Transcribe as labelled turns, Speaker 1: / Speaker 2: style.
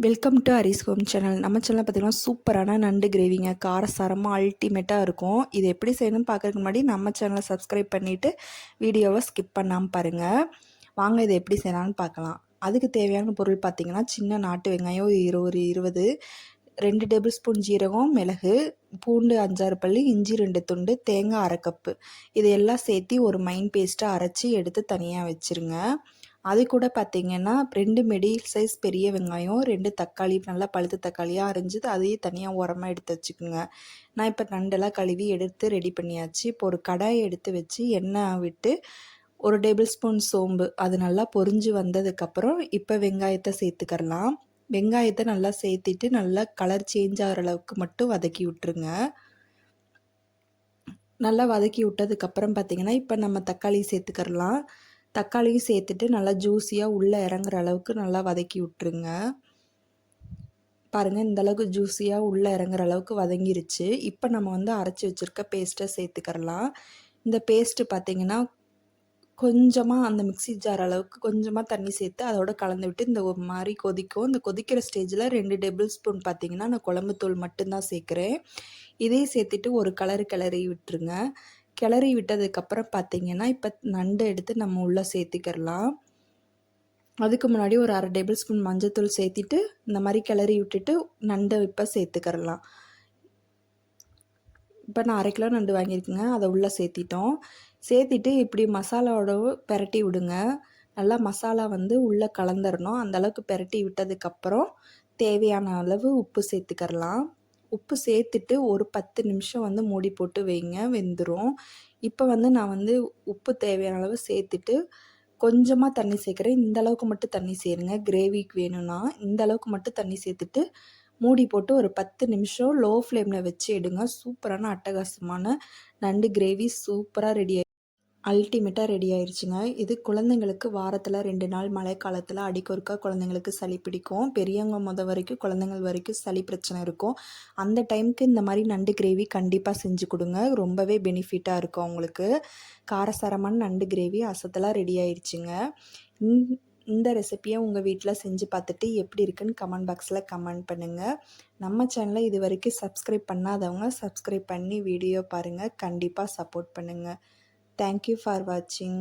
Speaker 1: Welcome to Haris home channel. நம்ம சேனலில் பார்த்தீங்கன்னா சூப்பரான நண்டு கிரேவிங்க, காரசாரமாக அல்டிமேட்டாக இருக்கும். இது எப்படி செய்யணும்னு பார்க்கறதுக்கு முன்னாடி நம்ம சேனலை சப்ஸ்கிரைப் பண்ணிவிட்டு வீடியோவை ஸ்கிப் பண்ணாமல் பாருங்கள். வாங்க இதை எப்படி செய்யலாம்னு பார்க்கலாம். அதுக்கு தேவையான பொருள் பார்த்திங்கன்னா சின்ன நாட்டு வெங்காயம் ஒரு 20, 2 டேபிள் ஸ்பூன் ஜீரகம், மிளகு, பூண்டு 5-6 பல்லு, இஞ்சி 2 துண்டு, தேங்காய் 1/2 கப்பு. இதையெல்லாம் சேர்த்து ஒரு மைன் பேஸ்ட்டாக அரைச்சி எடுத்து தனியாக வச்சுருங்க. அது கூட பார்த்திங்கன்னா 2 மிடில் சைஸ் பெரிய வெங்காயம், 2 தக்காளி நல்லா பழுத்த தக்காளியாக அரிஞ்சது அதையும் தனியாக ஓரமாக எடுத்து வச்சுக்கோங்க. நான் இப்போ நண்டெல்லாம் கழுவி எடுத்து ரெடி பண்ணியாச்சு. இப்போ ஒரு கடாயை எடுத்து வச்சு எண்ணெய் விட்டு 1 டேபிள் ஸ்பூன் சோம்பு அது நல்லா பொரிஞ்சு வந்ததுக்கப்புறம் இப்போ வெங்காயத்தை சேர்த்துக்கிறலாம். வெங்காயத்தை நல்லா சேர்த்திட்டு நல்லா கலர் சேஞ்ச் ஆகிற அளவுக்கு மட்டும் வதக்கி விட்டுருங்க. நல்லா வதக்கி விட்டதுக்கப்புறம் பார்த்திங்கன்னா இப்போ நம்ம தக்காளி சேர்த்துக்கிறலாம். தக்காளியும் சேர்த்துட்டு நல்லா ஜூஸியாக உள்ளே இறங்குற அளவுக்கு நல்லா வதக்கி விட்டுருங்க. பாருங்கள், இந்தளவுக்கு ஜூஸியாக உள்ளே இறங்குற அளவுக்கு வதங்கிருச்சு. இப்போ நம்ம அரைச்சி வச்சுருக்க பேஸ்ட்டை சேர்த்துக்கிறலாம். இந்த பேஸ்ட்டு பார்த்திங்கன்னா கொஞ்சமாக அந்த மிக்ஸி ஜார் அளவுக்கு கொஞ்சமாக தண்ணி சேர்த்து அதோட கலந்து விட்டு இந்த ஒரு மாதிரி கொதிக்கும். இந்த கொதிக்கிற ஸ்டேஜில் 2 டேபிள் ஸ்பூன் பார்த்திங்கன்னா நான் குழம்புத்தூள் மட்டும்தான் சேர்க்குறேன். இதையும் சேர்த்துட்டு ஒரு கிளறி விட்டுருங்க. கிளறி விட்டதுக்கப்புறம் பார்த்திங்கன்னா இப்போ நண்டு எடுத்து நம்ம உள்ளே சேர்த்துக்கிறலாம். அதுக்கு முன்னாடி ஒரு 1/2 டேபிள் ஸ்பூன் மஞ்சள்தூள் சேர்த்திட்டு இந்த மாதிரி கிளறி விட்டுட்டு நண்டை இப்போ சேர்த்துக்கிறலாம். இப்போ நான் 1/2 கிலோ நண்டு வாங்கியிருக்கேங்க, அதை உள்ளே சேர்த்திட்டோம். சேர்த்திட்டு இப்படி மசாலாவோட பெரட்டி விடுங்க. நல்லா மசாலா உள்ளே கலந்துடணும். அந்தளவுக்கு பெரட்டி விட்டதுக்கப்புறம் தேவையான அளவு உப்பு சேர்த்துக்கிறலாம். உப்பு சேர்த்துட்டு ஒரு 10 நிமிஷம் மூடி போட்டு வைங்க, வெந்துடும். இப்போ நான் உப்பு தேவையான அளவு சேர்த்துட்டு கொஞ்சமாக தண்ணி சேர்க்குறேன். இந்தளவுக்கு மட்டும் தண்ணி சேருங்க. கிரேவிக்கு வேணும்னா இந்தளவுக்கு மட்டும் தண்ணி சேர்த்துட்டு மூடி போட்டு ஒரு 10 நிமிஷம் லோ ஃப்ளேமில் வச்சு எடுங்க. சூப்பரான அட்டகாசமான நண்டு கிரேவி சூப்பராக அல்டிமேட்டாக ரெடி ஆயிடுச்சுங்க. இது குழந்தைங்களுக்கு வாரத்தில் 2 நாள் மழை காலத்தில் அடிக்கொருக்கா குழந்தைங்களுக்கு சளி பிடிக்கும். பெரியவங்க வரைக்கும் குழந்தைங்கள் வரைக்கும் சளி பிரச்சனை இருக்கும். அந்த டைமுக்கு இந்த மாதிரி நண்டு கிரேவி கண்டிப்பாக செஞ்சு கொடுங்க. ரொம்பவே பெனிஃபிட்டாக இருக்கும் அவங்களுக்கு. காரசாரமான நண்டு கிரேவி அசத்தலாக ரெடி ஆயிடுச்சுங்க. இந்த ரெசிப்பியை உங்கள் வீட்டில் செஞ்சு பார்த்துட்டு எப்படி இருக்குன்னு கமெண்ட் பாக்ஸில் கமெண்ட் பண்ணுங்கள். நம்ம சேனலை இது வரைக்கும் சப்ஸ்கிரைப் பண்ணாதவங்க சப்ஸ்கிரைப் பண்ணி வீடியோ பாருங்கள். கண்டிப்பாக சப்போர்ட் பண்ணுங்கள். Thank you for watching.